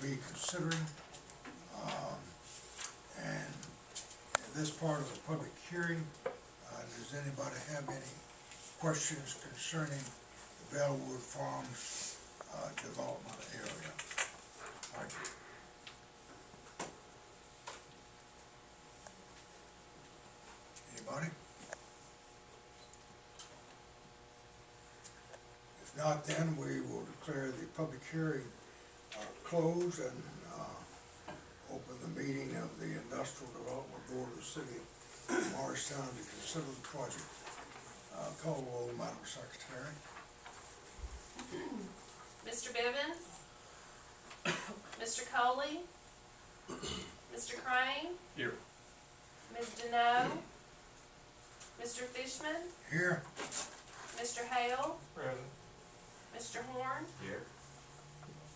be considering. And in this part of the public hearing, does anybody have any questions concerning the Bellwood Farms development area? Thank you. Anybody? If not, then we will declare the public hearing closed and open the meeting of the Industrial Development Board of the City of Morristown to consider the project. Call the roll, Madam Secretary. Mr. Bivens? Mr. Coley? Mr. Crane? Here. Ms. Deneau? Mr. Fishman? Here. Mr. Hale? Present. Mr. Horn? Here.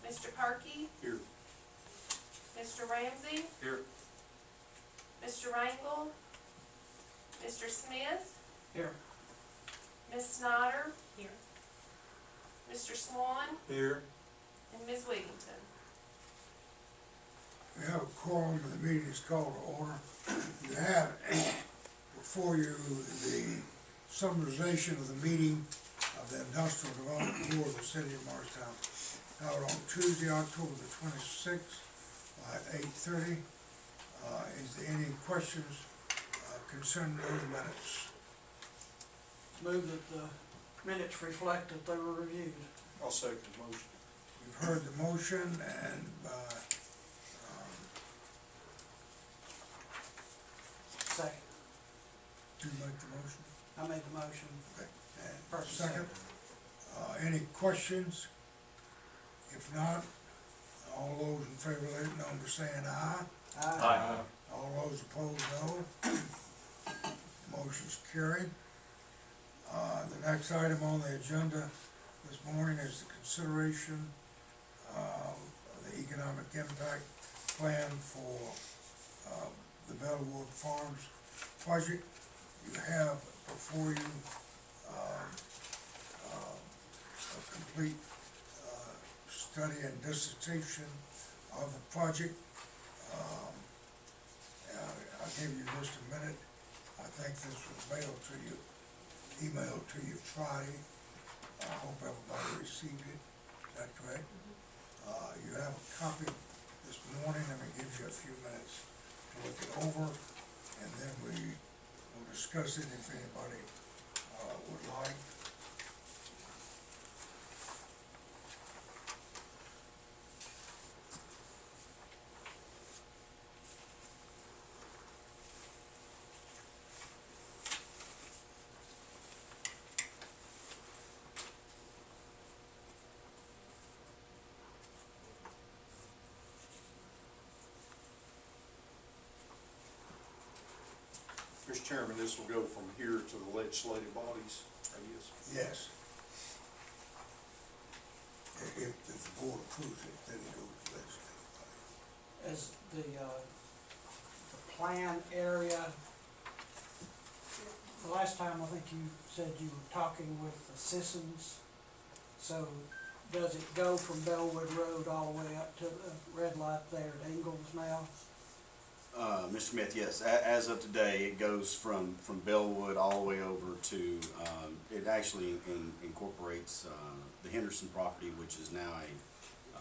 Mr. Perky? Here. Mr. Ramsey? Here. Mr. Rangel? Mr. Smith? Here. Ms. Snyder? Here. Mr. Swan? Here. And Ms. Wiggington? We have a quorum, the meeting is called to order. You have before you the summarization of the meeting of the Industrial Development Board of the City of Morristown held on Tuesday, October the 26th at 8:30. Is there any questions concerning those minutes? Move that the minutes reflect that they were reviewed. I'll second the motion. You've heard the motion and Second. do you make the motion? I made the motion. Okay. And First, second. Any questions? If not, all those in favor, let it know by saying aye. Aye. All those opposed, no. Motion's carried. The next item on the agenda this morning is the consideration of the economic impact plan for the Bellwood Farms project. You have before you a complete study and dissertation of the project. I'll give you just a minute. I think this was mailed to you, emailed to you Friday. I hope everybody received it. Is that correct? You have a copy this morning. Let me give you a few minutes to look it over, and then we will discuss it if anybody would like. Mr. Chairman, this will go from here to the legislative bodies, I guess. Yes. If the board approves it, then it goes to legislative body. As the plan area, the last time I think you said you were talking with the citizens. So does it go from Bellwood Road all the way up to the red light there at Ingalls now? Mr. Smith, yes. As of today, it goes from Bellwood all the way over to, it actually incorporates the Henderson property, which is now a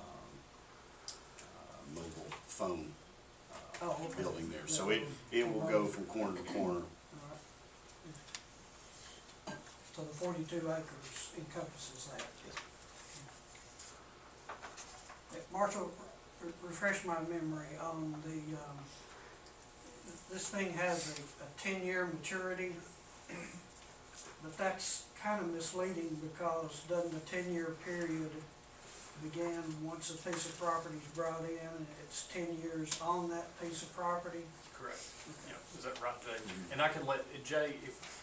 mobile phone Okay. building there. So it will go from corner to corner. So the 42 acres encompasses that. Marshall, refresh my memory on the, this thing has a 10-year maturity, but that's kind of misleading because doesn't the 10-year period begin once a piece of property is brought in and it's 10 years on that piece of property? Correct. Yeah, is that right, Jay? And I can let Jay,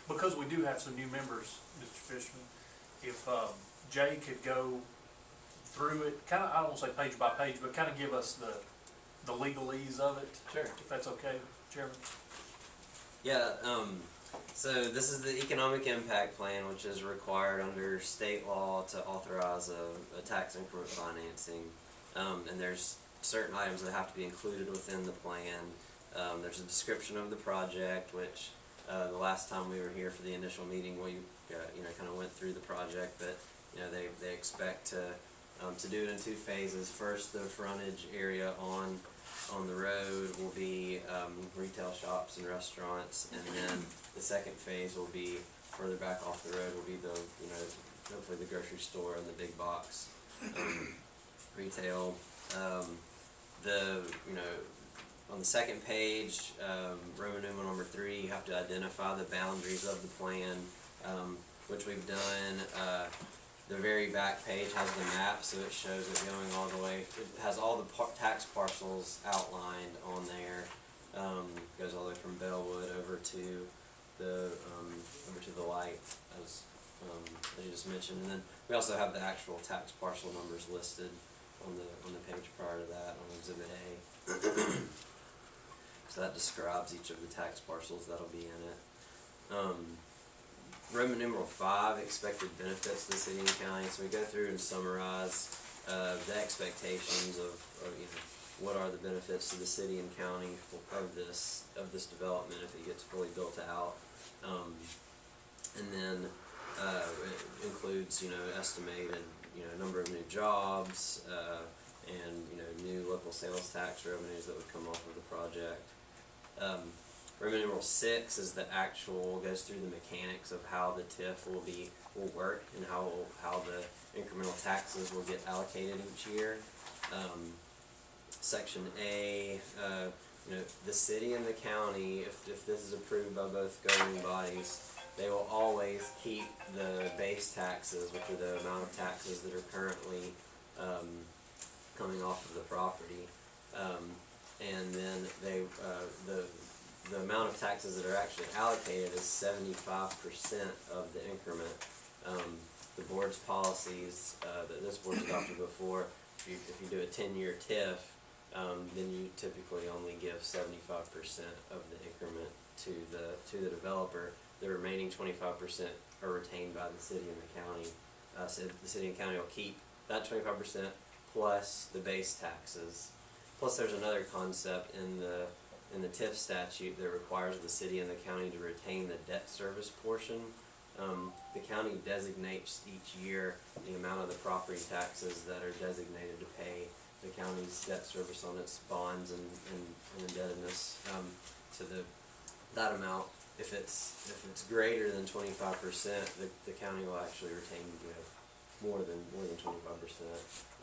because we do have some new members, Mr. Fishman, if Jay could go through it, kind of, I don't want to say page by page, but kind of give us the legalese of it. Sure. If that's okay, Chairman. Yeah, so this is the economic impact plan, which is required under state law to authorize a tax increment financing. And there's certain items that have to be included within the plan. There's a description of the project, which the last time we were here for the initial meeting, we kind of went through the project, but they expect to do it in 2 phases. First, the frontage area on the road will be retail shops and restaurants, and then the second phase will be further back off the road will be the hopefully the grocery store and the big box retail. On the second page, Roman numeral number 3, you have to identify the boundaries of the plan, which we've done. The very back page has the map, so it shows it going all the way. It has all the tax parcels outlined on there. Goes all the way from Bellwood over to the light, as you just mentioned, and then we also have the actual tax parcel numbers listed on the page prior to that on Exhibit A. So that describes each of the tax parcels that'll be in it. Roman numeral 5, expected benefits to the city and county. So we go through and summarize the expectations of what are the benefits to the city and county of this development if it gets fully built out, and then it includes estimated number of new jobs and new local sales tax revenues that would come off of the project. Roman numeral 6 is the actual, goes through the mechanics of how the TIF will work and how the incremental taxes will get allocated each year. Section A, the city and the county, if this is approved by both governing bodies, they will always keep the base taxes, which are the amount of taxes that are currently coming off of the property, and then the amount of taxes that are actually allocated is 75% of the increment. The board's policies that this board's adopted before, if you do a 10-year TIF, then you typically only give 75% of the increment to the developer. The remaining 25% are retained by the city and the county. So the city and county will keep that 25% plus the base taxes. Plus, there's another concept in the TIF statute that requires the city and the county to retain the debt service portion. The county designates each year the amount of the property taxes that are designated to pay the county's debt service on its bonds and indebtedness to that amount. If it's greater than 25%, the county will actually retain more than 25%.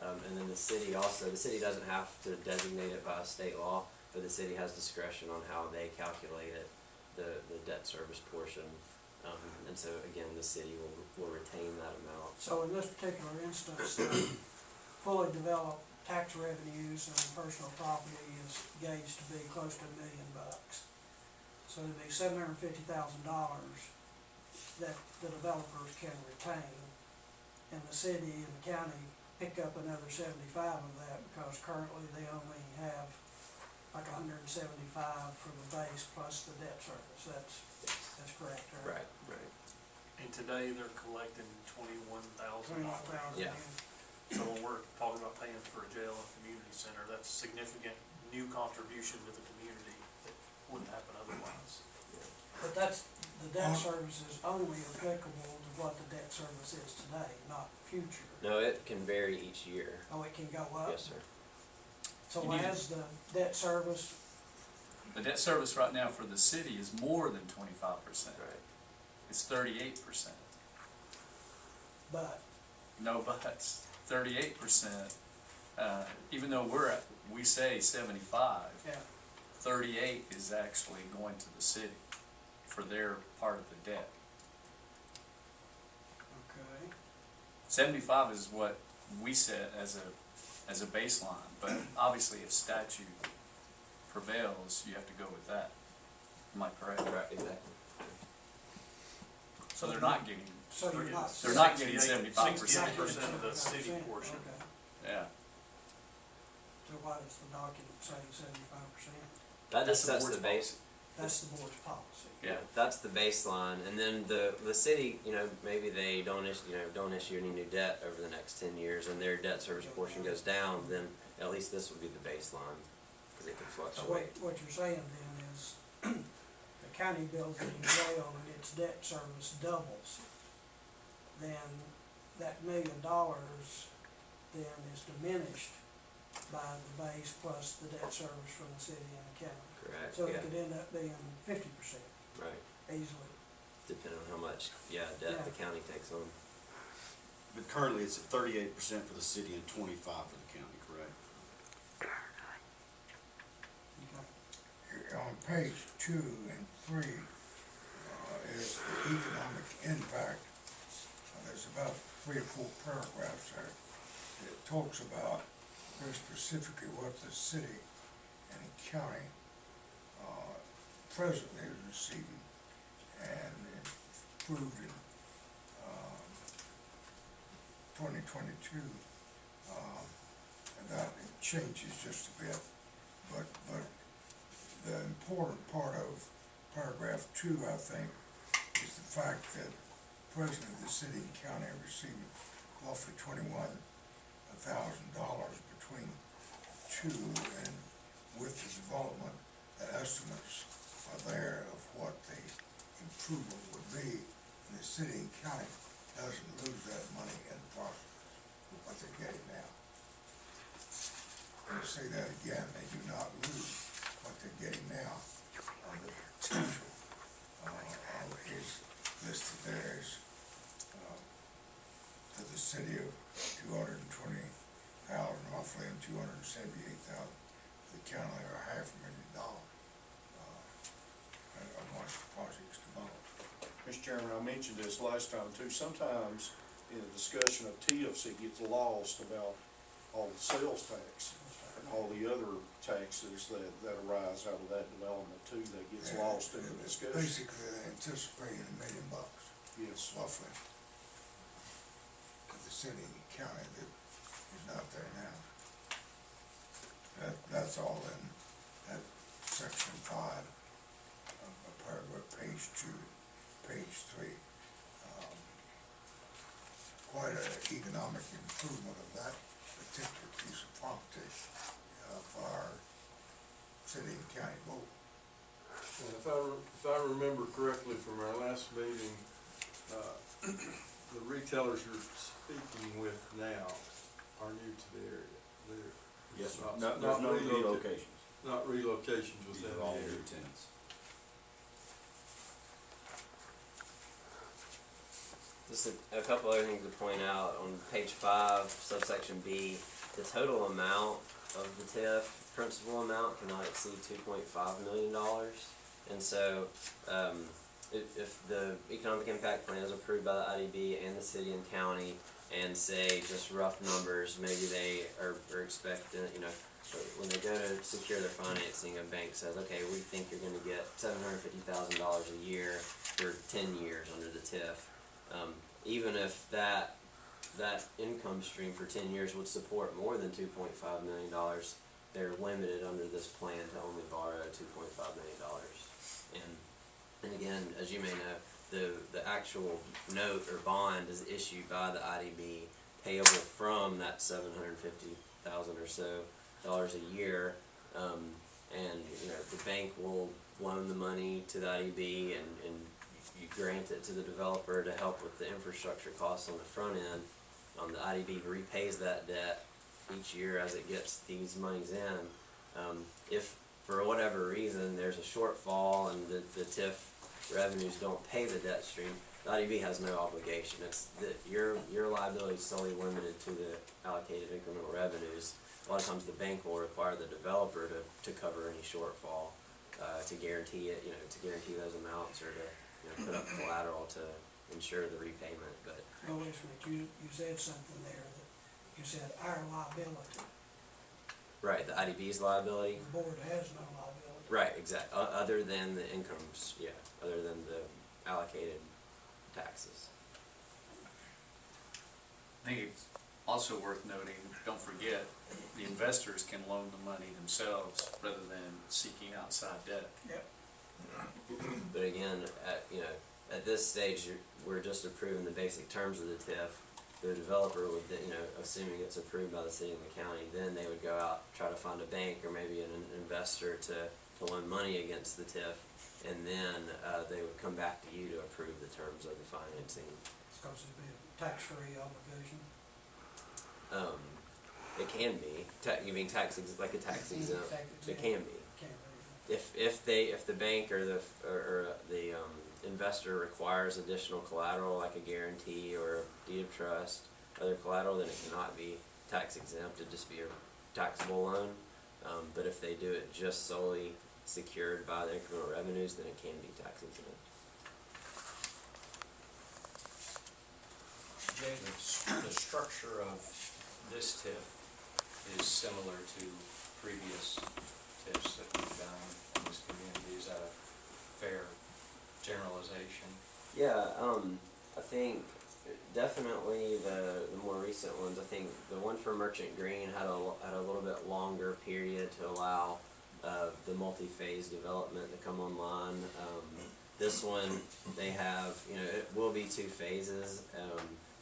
And then the city doesn't have to designate it by state law, but the city has discretion on how they calculate it, the debt service portion. And so again, the city will retain that amount. So in this particular instance, fully developed tax revenues on personal property is gauged to be close to $1 million. So it'd be $750,000 that the developers can retain, and the city and the county pick up another 75 of that, because currently they only have like 175 for the base plus the debt service. That's correct, right? Right. And today they're collecting $21,000. Yeah. So when we're talking about paying for a jail and community center, that's a significant new contribution to the community that wouldn't happen otherwise. But the debt service is only applicable to what the debt service is today, not future. No, it can vary each year. Oh, it can go up? Yes, sir. So You need as the debt service, The debt service right now for the city is more than 25%. Right. It's 38%. but No buts. 38%. Even though we say 75, yeah, 38 is actually going to the city for their part of the debt. okay. 75 is what we set as a baseline, but obviously if statute prevails, you have to go with that. Am I correct? Right, exactly. So they're not getting, So you're not. they're not getting 68% 75%. of the city portion. Okay. Yeah. So why does the document say 75%? That just That's sets the the board's base. That's the board's policy. Yeah. That's the baseline, and then the city, maybe they don't issue any new debt over the next 10 years, and their debt service portion goes down. Then at least this would be the baseline, cause it could So fluctuate. what you're saying then is, the county bills getting jail and its debt service doubles, then that $1 million then is diminished by the base plus the debt service from the city and the county. Correct, So it yeah, could end up being 50% right, easily. depending on how much, debt the county takes on. But currently, it's at 38% for the city and 25% for the county, correct? Okay. On page 2 and 3, is the economic impact. There's about 3 or 4 paragraphs there. It talks about very specifically what the city and county presently is receiving and improved in 2022. And that changes just a bit, but the important part of paragraph 2, I think, is the fact that presently the city and county are receiving roughly $21,000 between 2, and with the development, the estimates are there of what the improvement would be, and the city and county doesn't lose that money in the process, what they're getting now. I'm going to say that again, they do not lose what they're getting now on the potential is listed there as to the city of $220,000 roughly and $278,000 for the county, or $500,000 once the project's developed. Mr. Chairman, I mentioned this last time too, sometimes in the discussion of TIFs, it gets lost about all the sales tax and all the other taxes that arise out of that development too, that gets lost in the discussion. Basically, they're anticipating $1 million, Yes. roughly, to the city and county that is not there now. That's all in that section 5 of paragraph, page 2, page 3. Quite an economic improvement of that particular piece of property for our city and county both. And if I remember correctly from our last meeting, the retailers you're speaking with now are new to the area. They're Yes, sir. not There's no relocations. relocations. Not relocations These within are the all area. new tenants. Just a couple other things to point out, on page 5, subsection B, the total amount of the TIF, principal amount, cannot exceed $2.5 million. And so, if the economic impact plan is approved by the IDB and the city and county, and say just rough numbers, maybe they are expecting, when they go to secure their financing, a bank says, okay, we think you're gonna get $750,000 a year for 10 years under the TIF. Even if that income stream for 10 years would support more than $2.5 million, they're limited under this plan to only borrow $2.5 million. And again, as you may know, the actual note or bond is issued by the IDB, payable from that $750,000 or so a year, and the bank will loan the money to the IDB, and you grant it to the developer to help with the infrastructure costs on the front end. The IDB repays that debt each year as it gets these monies in. If for whatever reason there's a shortfall and the TIF revenues don't pay the debt stream, the IDB has no obligation. It's your liability is solely limited to the allocated incremental revenues. A lot of times the bank will require the developer to cover any shortfall, to guarantee it, to guarantee those amounts, or to put up collateral to ensure the repayment. But Well, wait a minute, you said something there that you said our liability. right, the IDB's liability. The board has no liability. Right, exactly. Other than the incomes, other than the allocated taxes. I think it's also worth noting, don't forget, the investors can loan the money themselves rather than seeking outside debt. Yep. But again, at this stage, we're just approving the basic terms of the TIF. the developer would, assuming it's approved by the city and the county, then they would go out, try to find a bank or maybe an investor to loan money against the TIF, and then, they would come back to you to approve the terms of the financing. It's supposed to be a tax-free obligation. It can be, you mean like a tax exempt, it can be. Can't be. If the bank or the investor requires additional collateral, like a guarantee or a deed of trust, other collateral, then it cannot be tax exempt, it'd just be a taxable loan. But if they do it just solely secured by the incremental revenues, then it can be tax exempt. Jay, the structure of this TIF is similar to previous TIFs that we've done in this community. Is that a fair generalization? Yeah, I think definitely the more recent ones. I think the one for Merchant Green had a little bit longer period to allow the multi-phase development to come online. This one, they have, it will be 2 phases,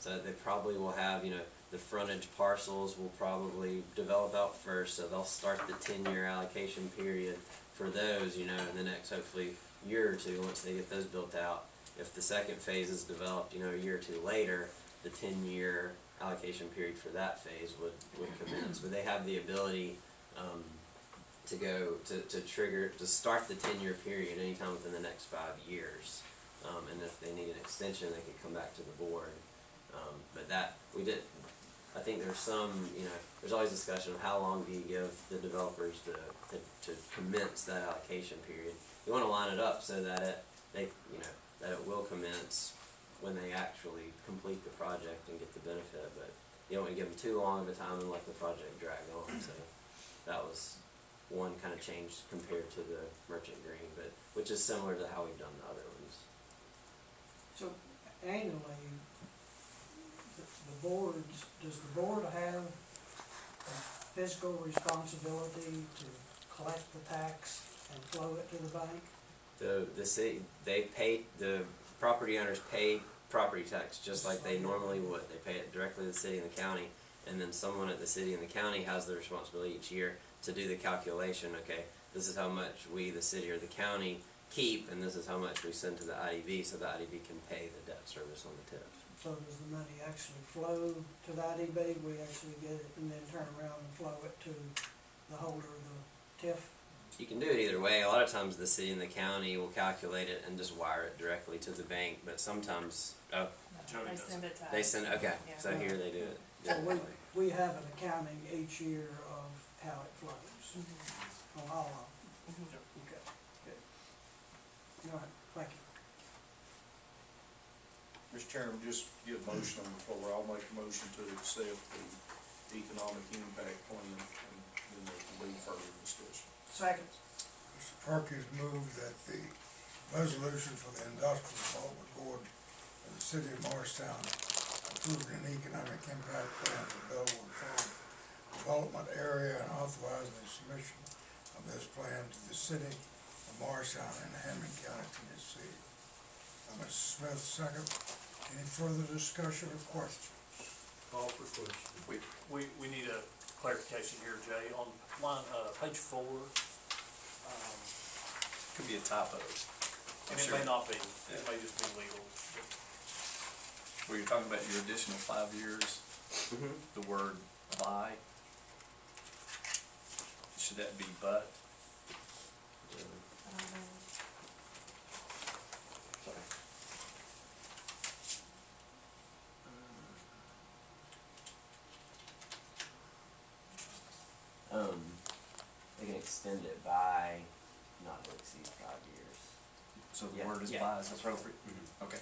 so they probably will have, the frontage parcels will probably develop out first, so they'll start the 10-year allocation period for those, in the next hopefully year or two once they get those built out. If the second phase is developed, a year or two later, the 10-year allocation period for that phase would commence. But they have the ability to start the 10-year period anytime within the next 5 years. And if they need an extension, they could come back to the board. But I think there's some, there's always discussion of how long do you give the developers to commence that allocation period. You want to line it up so that that it will commence when they actually complete the project and get the benefit, but you don't want to give them too long of a time and let the project drag on. So that was one kind of change compared to the Merchant Green, but which is similar to how we've done the other ones. So annually, does the board have a fiscal responsibility to collect the tax and flow it to the bank? The city, the property owners pay property tax just like they normally would. They pay it directly to the city and the county, and then someone at the city and the county has the responsibility each year to do the calculation. Okay, this is how much we, the city or the county, keep, and this is how much we send to the IDB, so the IDB can pay the debt service on the TIF. So does the money actually flow to the IDB? We actually get it and then turn around and flow it to the holder of the TIF? You can do it either way. A lot of times the city and the county will calculate it and just wire it directly to the bank, but sometimes, Jody They does send it. it to us. they send, okay, Yeah. so here they do it. So we have an accounting each year of how it flows on all of them? Mhm. Okay, good. All right, thank you. Mr. Chairman, just get a motion on the floor. I'll make a motion to accept the economic impact plan, and then there can be further discussion. Second. Mr. Perkins moved that the resolution for the industrial development board of the City of Morristown approved an economic impact plan for Bellwood Farm development area and authorizing the submission of this plan to the City of Morristown and Hammond County, Tennessee. Mr. Smith, second. Any further discussion or questions? Call for question. We need a clarification here, Jay, on line, page 4. Could be a typo. And it may not be, it may just be legal. Were you talking about your additional 5 years, the word by? Should that be but? Sorry. They can extend it by not to exceed 5 years. So the Yeah, word is yeah, by is that's appropriate? Mhm. Okay.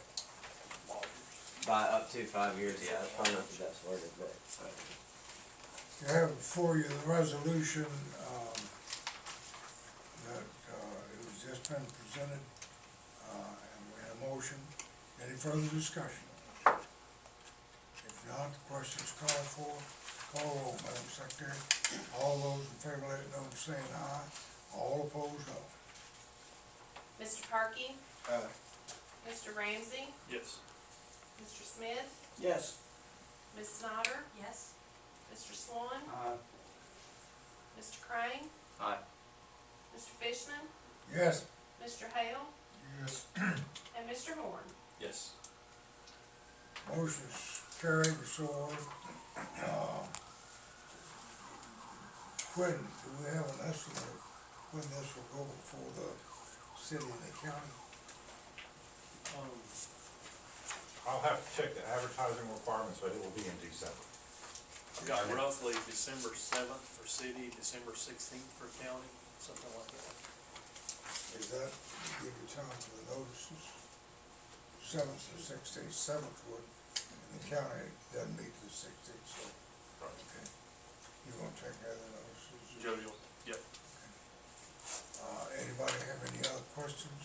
By up to 5 years, yeah, that's probably not the best worded, but. You have before you the resolution, that, it was just been presented, and we had a motion. Any further discussion? If not, the question is called for. Call roll, Madam Secretary. All those in favor, let it know by saying aye. All opposed, no. Mr. Parkey? Aye. Mr. Ramsey? Yes. Mr. Smith? Yes. Ms. Snyder? Yes. Mr. Swan? Aye. Mr. Crane? Aye. Mr. Fishman? Yes. Mr. Hale? Yes. And Mr. Horn? Yes. Motion's carried, so on. When, do we have an estimate of when this will go before the city and the county? I'll have to check the advertising requirements, but it will be in December. I've got roughly December 7th for city, December 16th for county, something like that. Is that to give you time for the notices? 7th to 16th, 7th would, and the county doesn't meet the 16th, so, okay. You gonna take care of the notices? Joe, you'll, yep. Anybody have any other questions?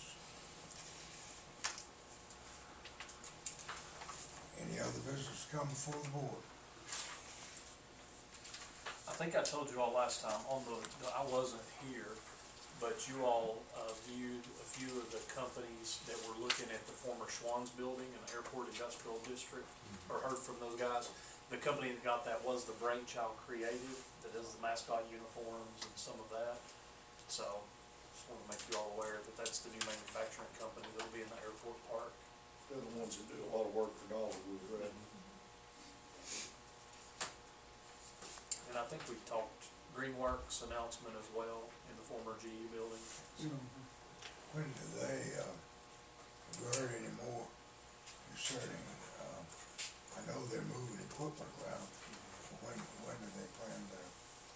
Any other business come before the board? I think I told you all last time, I wasn't here, but you all viewed a few of the companies that were looking at the former Schwann's building in the Airport Industrial District, or heard from those guys. The company that got that was the Brainchild Creative, that does the mascot uniforms and some of that. So, just wanted to make you all aware that that's the new manufacturing company that'll be in the airport park. They're the ones that do a lot of work for Dollywood, right? And I think we talked Greenworks announcement as well in the former GE building. So, When do they, have you heard any more concerning, I know they're moving equipment around, when do they plan to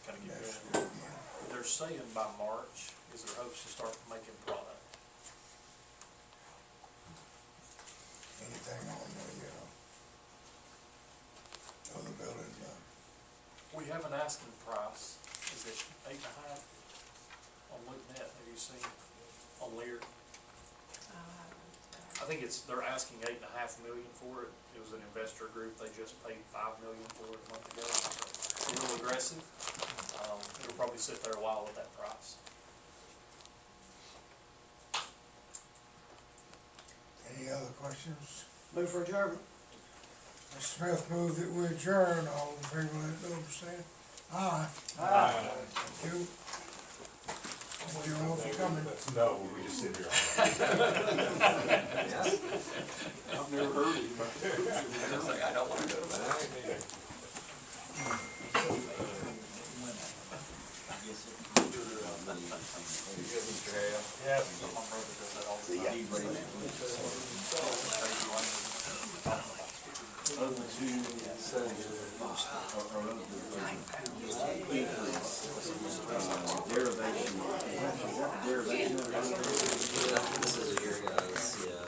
kind of get next going. year again? They're saying by March is their hopes to start making product. Anything on the, other building, We have an asking price, is it 8.5 on LoopNet, have you seen, on Lear? I think they're asking 8.5 million for it. It was an investor group, they just paid $5 million for it a month ago. It's a little aggressive. It'll probably sit there a while at that price. any other questions? Move for adjournment. Mr. Smith moved that we adjourn, all in favor, let it know, say aye. Aye. Thank you. Thank you all for coming. No, we just sit here. I've never heard of it. I don't wanna go to that. Mr. Hale? Yes. My brother does that all the time. Of the two,